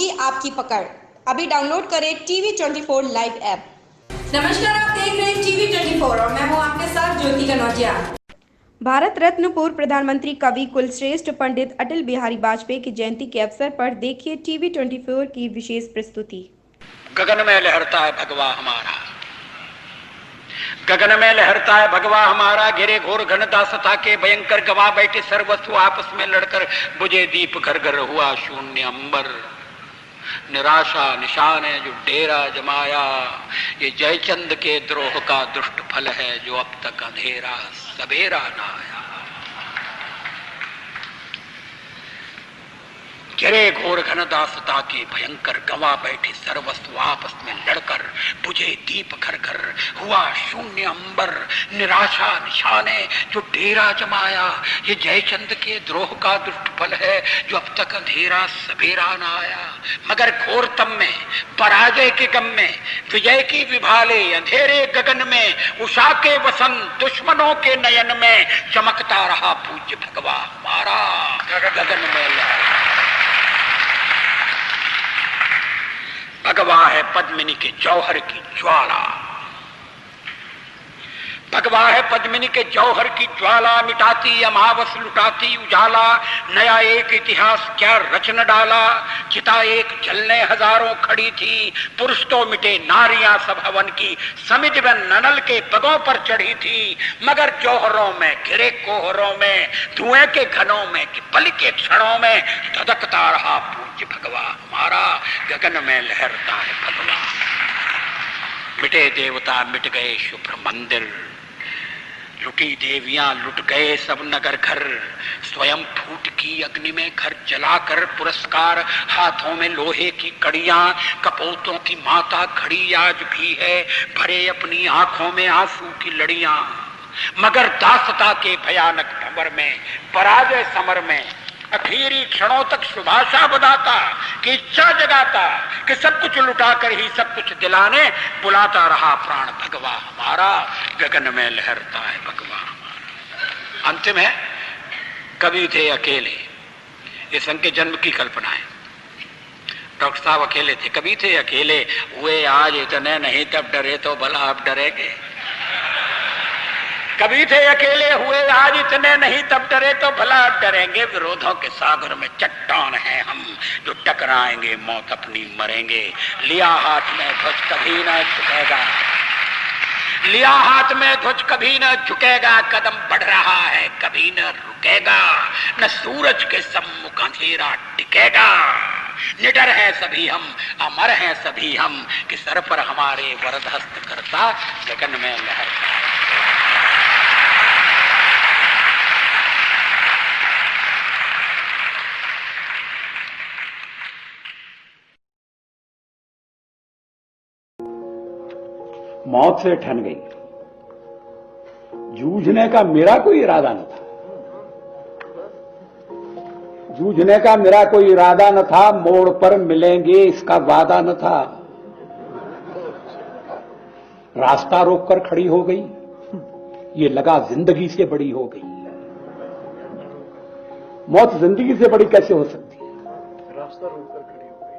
होगी आपकी पकड़। अभी डाउनलोड करें TV24 लाइव ऐप। नमस्कार, आप देख रहे हैं TV24 और मैं हूं आपके साथ ज्योति कनौजिया। भारत रत्न पूर्व प्रधानमंत्री कवि कुलश्रेष्ठ पंडित अटल बिहारी वाजपेयी की जयंती के अवसर पर देखिए TV24 की विशेष प्रस्तुति। गगन में लहरता है भगवा हमारा, गगन में लहरता है भगवा हमारा, गिरे घोर घनदासता के भयंकर, गवा बैठे सर्वस्व आपस में लड़कर, बुझे दीप घर घर हुआ शून्य अंबर। निराशा निशान है जो डेरा जमाया, ये जयचंद के द्रोह का दुष्ट फल है, जो अब तक अंधेरा सवेरा ना आया। गिरे घोर घनदासता के भयंकर, गवा बैठे सर्वस्व आपस में लड़कर, बुझे दीप घर घर हुआ शून्य अंबर। निराशा निशाने जो डेरा जमाया, ये जयचंद के द्रोह का दुष्ट फल है, जो अब तक अंधेरा सवेरा न आया। मगर घोर तम में, पराजय के गम में, विजय की विभाले अंधेरे गगन में, उषा के वसंत दुश्मनों के नयन में, चमकता रहा पूज्य भगवा हमारा, गगन में लहरा। भगवा है पद्मिनी के जौहर की ज्वाला, भगवा है पद्मिनी के जौहर की ज्वाला, मिटाती अमावस लुटाती उजाला। नया एक इतिहास क्या रचन डाला, चिता एक जलने हजारों खड़ी थी, पुरुष तो मिटे नारियां सब हवन की, समिज में ननल के पगों पर चढ़ी थी। मगर जौहरों में गिरे कोहरों में, धुएं के घनों में कि पल के क्षणों में, धधकता रहा पूज्य भगवा हमारा, गगन में लहरता है भगवा। मिटे देवता मिट गए शुभ्र मंदिर, लुटी देवियां लुट गए सब नगर घर, स्वयं फूट की अग्नि में घर जलाकर, पुरस्कार हाथों में लोहे की कड़ियां, कपोतों की माता खड़ी आज भी है, भरे अपनी आंखों में आंसू की लड़ियां। मगर दासता के भयानक भंवर में, पराजय समर में, आखिरी क्षणों तक शुभाशा बधाता कि इच्छा जगाता कि सब कुछ लुटा कर ही सब कुछ दिलाने बुलाता रहा प्राण भगवा हमारा, गगन में लहरता है भगवा हमारा। अंतिम है, कवि थे अकेले, ये संघ के जन्म की कल्पना है। डॉक्टर साहब अकेले थे, कवि थे अकेले, हुए आज इतने नहीं तब डरे तो भला अब डरेंगे। कभी थे अकेले, हुए आज इतने नहीं तब डरे तो भला अब डरेंगे। विरोधों के सागर में चट्टान हैं हम, जो टकराएंगे मौत अपनी मरेंगे। लिया हाथ में ध्वज कभी न झुकेगा, लिया हाथ में ध्वज कभी न झुकेगा, कदम बढ़ रहा है कभी न रुकेगा, न सूरज के सम्मुख अंधेरा टिकेगा। निडर हैं सभी हम, अमर हैं सभी हम, कि सर पर हमारे वरद हस्त करता गगन में लहरता है। मौत से ठन गई, जूझने का मेरा कोई इरादा न था, जूझने का मेरा कोई इरादा न था, मोड़ पर मिलेंगे इसका वादा न था। रास्ता रोककर खड़ी हो गई, ये लगा जिंदगी से बड़ी हो गई। मौत जिंदगी से बड़ी कैसे हो सकती है? रास्ता रोककर खड़ी हो गई।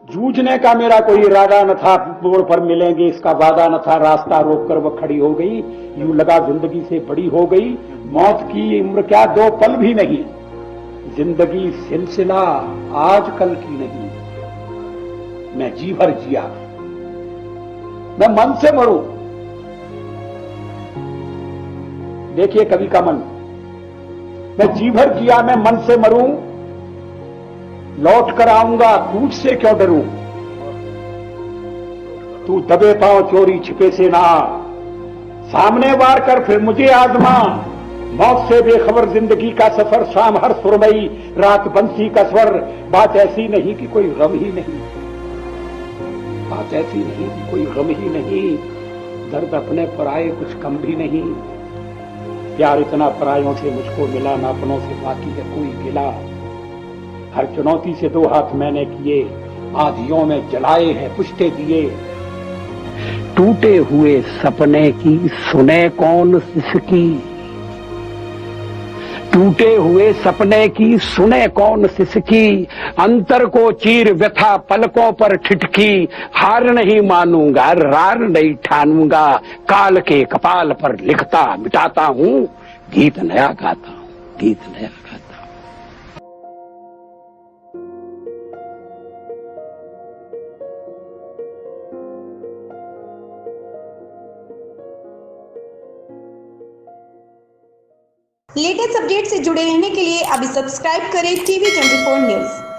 जूझने का मेरा कोई इरादा न था, मोड़ पर मिलेंगे इसका वादा न था, रास्ता रोककर वह खड़ी हो गई। यूं लगा जिंदगी से बड़ी हो गई। मौत की उम्र क्या दो पल भी नहीं, जिंदगी सिलसिला आज कल की नहीं। मैं जी भर जिया, मैं मन से मरूं। देखिए कवि का मन, मैं जी भर जिया मैं मन से मरूं, लौट कर आऊंगा तुझ से क्यों डरूं। तू दबे पांव चोरी छिपे से ना, सामने वार कर फिर मुझे आजमा। मौत से बेखबर जिंदगी का सफर, शाम हर सुरमई रात बंसी का स्वर। बात ऐसी नहीं कि कोई गम ही नहीं, बात ऐसी नहीं कि कोई गम ही नहीं, दर्द अपने पराये कुछ कम भी नहीं। प्यार इतना परायों से मुझको मिला, ना अपनों से बाकी है कोई गिला। हर चुनौती से दो हाथ मैंने किए, आधियों में जलाए हैं पुष्टे दिए। टूटे हुए सपने की सुने कौन सिसकी, टूटे हुए सपने की सुने कौन सिसकी, अंतर को चीर व्यथा पलकों पर ठिठकी, हार नहीं मानूंगा रार नहीं ठानूंगा, काल के कपाल पर लिखता मिटाता हूँ, गीत नया गाता हूँ, गीत नया गाता हूँ। लेटेस्ट अपडेट से जुड़े रहने के लिए अभी सब्सक्राइब करें TV 24 न्यूज़।